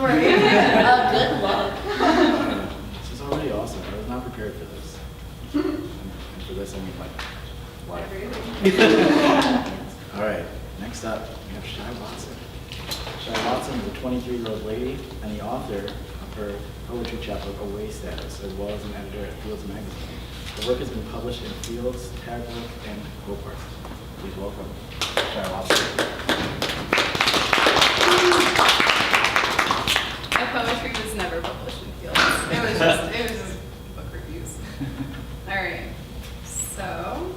story. Good luck. This is already awesome. I was not prepared for this. And for this, I mean like, live. All right, next up, we have Shy Watson. Shy Watson is a 23-year-old lady and the author of her poetry chapbook, Away Status, as well as an editor at Fields Magazine. The work has been published in Fields, Tagbook, and Hobart. Please welcome Shy Watson. My poetry was never published in Fields. It was just book reviews. All right. So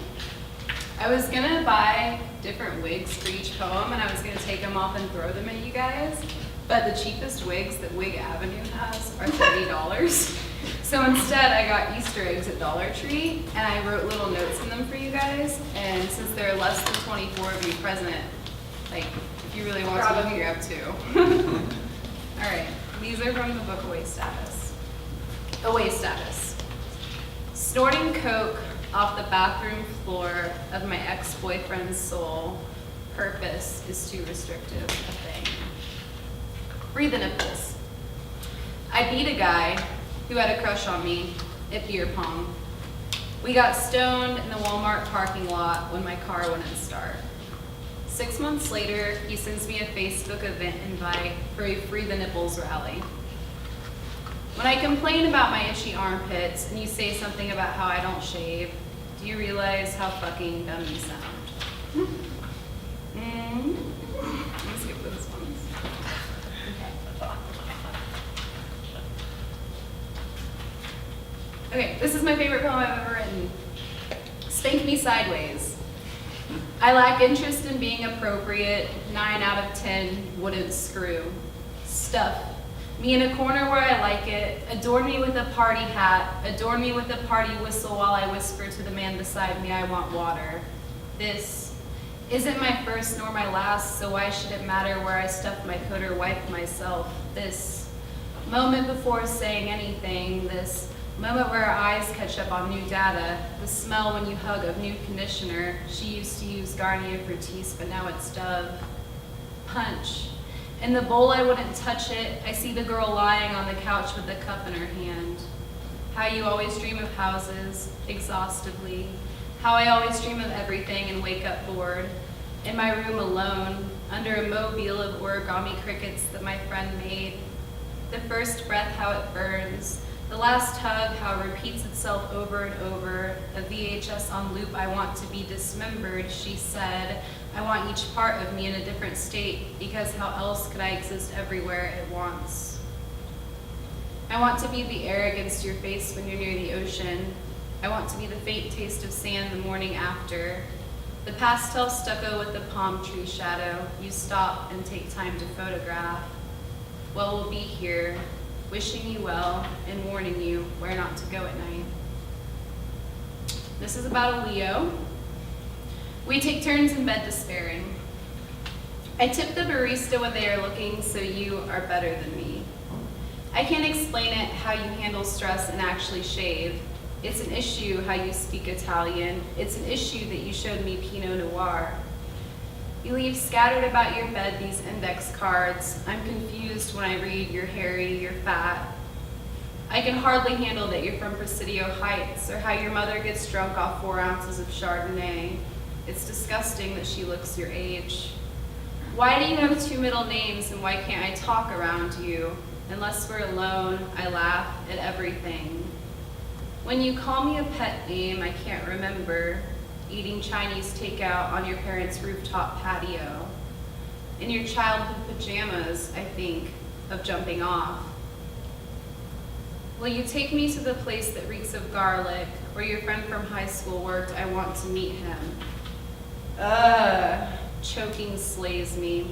I was gonna buy different wigs for each poem, and I was gonna take them off and throw them at you guys. But the cheapest wigs that Wig Avenue has are $30. So instead, I got Easter eggs at Dollar Tree, and I wrote little notes in them for you guys. And since there are less than 24 of you present, like, if you really want to, you can grab two. All right, these are from the book Away Status. Away Status. Snorting coke off the bathroom floor of my ex-boyfriend's soul. Purpose is too restrictive a thing. Free the nipples. I beat a guy who had a crush on me at beer pong. We got stoned in the Walmart parking lot when my car wouldn't start. 6 months later, he sends me a Facebook event invite for a Free the Nipples rally. When I complain about my itchy armpits and you say something about how I don't shave, do you realize how fucking dumb you sound? Let's skip those ones. Okay, this is my favorite poem I've ever written. Spank me sideways. I lack interest in being appropriate. 9 out of 10 wouldn't screw. Stuff me in a corner where I like it. Adorn me with a party hat. Adorn me with a party whistle while I whisper to the man beside me, I want water. This isn't my first nor my last, so why should it matter where I stuff my coat or wipe myself? This moment before saying anything, this moment where our eyes catch up on new data, the smell when you hug of new conditioner. She used to use Garnier Fructis, but now it's Dove. Punch. In the bowl I wouldn't touch it, I see the girl lying on the couch with the cup in her hand. How you always dream of houses, exhaustively. How I always dream of everything and wake up bored. In my room alone, under a mobile of origami crickets that my friend made. The first breath, how it burns. The last hug, how it repeats itself over and over. A VHS on loop, I want to be dismembered, she said. I want each part of me in a different state, because how else could I exist everywhere at once? I want to be the air against your face when you're near the ocean. I want to be the faint taste of sand the morning after. The pastel stucco with the palm tree shadow, you stop and take time to photograph. Well, we'll be here, wishing you well and warning you where not to go at night. This is about a Leo. We take turns in bed despairing. I tip the barista when they are looking, so you are better than me. I can't explain it how you handle stress and actually shave. It's an issue how you speak Italian. It's an issue that you showed me Pinot Noir. You leave scattered about your bed these index cards. I'm confused when I read you're hairy, you're fat. I can hardly handle that you're from Presidio Heights, or how your mother gets drunk off 4 ounces of Chardonnay. It's disgusting that she looks your age. Why do you have 2 middle names, and why can't I talk around you? Unless we're alone, I laugh at everything. When you call me a pet name, I can't remember. Eating Chinese takeout on your parents' rooftop patio. In your childhood pajamas, I think of jumping off. Will you take me to the place that reeks of garlic, where your friend from high school worked? I want to meet him. Choking slays me.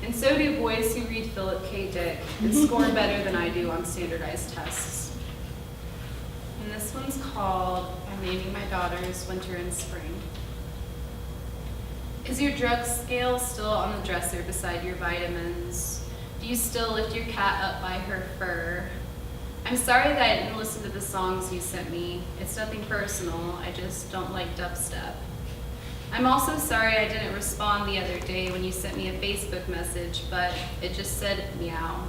And so do boys who read Philip K. Dick and score better than I do on standardized tests. And this one's called, I'm naming my daughters Winter and Spring. Is your drug scale still on the dresser beside your vitamins? Do you still lift your cat up by her fur? I'm sorry that I didn't listen to the songs you sent me. It's nothing personal, I just don't like dubstep. I'm also sorry I didn't respond the other day when you sent me a Facebook message, but it just said meow.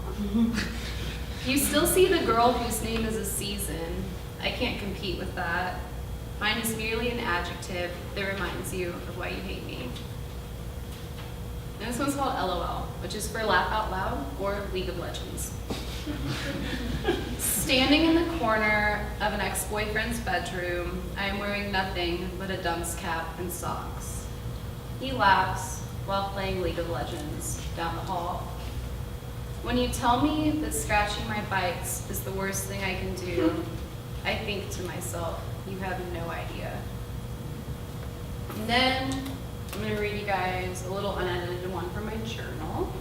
You still see the girl whose name is a season. I can't compete with that. Mine is merely an adjective that reminds you of why you hate me. And this one's called LOL, which is for laugh out loud or League of Legends. Standing in the corner of an ex-boyfriend's bedroom, I am wearing nothing but a dunce cap and socks. He laughs while playing League of Legends down the hall. When you tell me that scratching my bites is the worst thing I can do, I think to myself, you have no idea. And then I'm going to read you guys a little unedited one from my journal.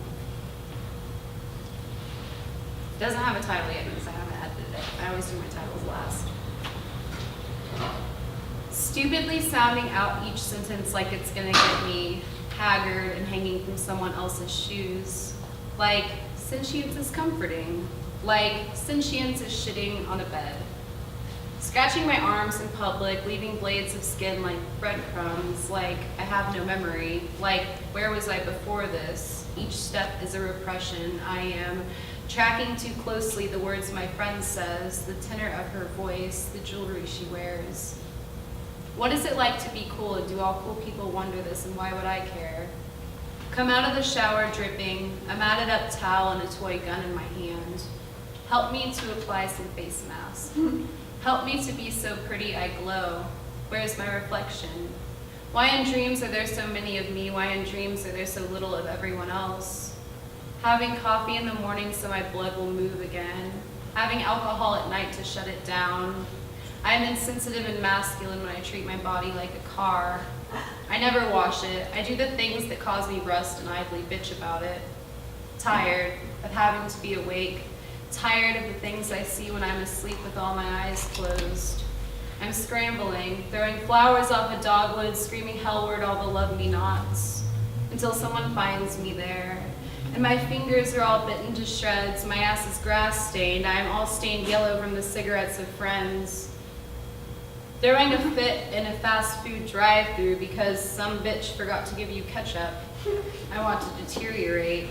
It doesn't have a title yet because I haven't edited it. I always do my titles last. Stupidly sounding out each sentence like it's going to get me haggard and hanging from someone else's shoes. Like, sentience is comforting. Like, sentience is shitting on a bed. Scratching my arms in public, leaving blades of skin like breadcrumbs, like I have no memory, like where was I before this? Each step is a repression. I am tracking too closely the words my friend says, the tenor of her voice, the jewelry she wears. What is it like to be cool, and do all cool people wonder this, and why would I care? Come out of the shower dripping, a matted up towel and a toy gun in my hand. Help me to apply some face mask. Help me to be so pretty I glow. Where's my reflection? Why in dreams are there so many of me? Why in dreams are there so little of everyone else? Having coffee in the morning so my blood will move again. Having alcohol at night to shut it down. I am insensitive and masculine when I treat my body like a car. I never wash it. I do the things that cause me rust and idly bitch about it. Tired of having to be awake. Tired of the things I see when I'm asleep with all my eyes closed. I'm scrambling, throwing flowers off a dogwood, screaming hellward all the love me nots, until someone finds me there. And my fingers are all bitten to shreds, my ass is grass stained, I am all stained yellow from the cigarettes of friends. Throwing a fit in a fast food drive-thru because some bitch forgot to give you ketchup. I want to deteriorate.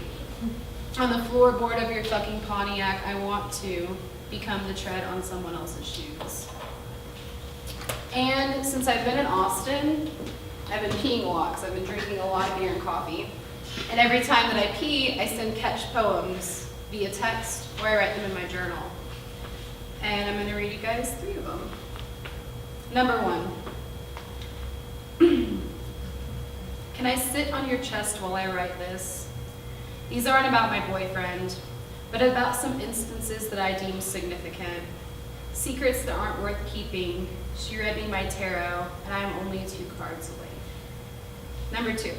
On the floorboard of your fucking Pontiac, I want to become the tread on someone else's shoes. And since I've been in Austin, I've been peeing a lot because I've been drinking a lot of beer and coffee. And every time that I pee, I send catch poems via text or I write them in my journal. And I'm going to read you guys 3 of them. Number 1. Can I sit on your chest while I write this? These aren't about my boyfriend, but about some instances that I deem significant. Secrets that aren't worth keeping. She read me my tarot, and I am only 2 cards away. Number 2.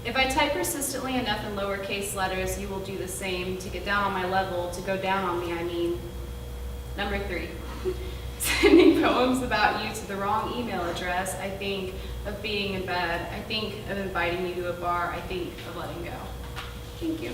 If I type persistently enough in lowercase letters, you will do the same. To get down on my level, to go down on me, I mean. Number 3. Sending poems about you to the wrong email address. I think of being in bed. I think of inviting you to a bar. I think of letting go. Thank you.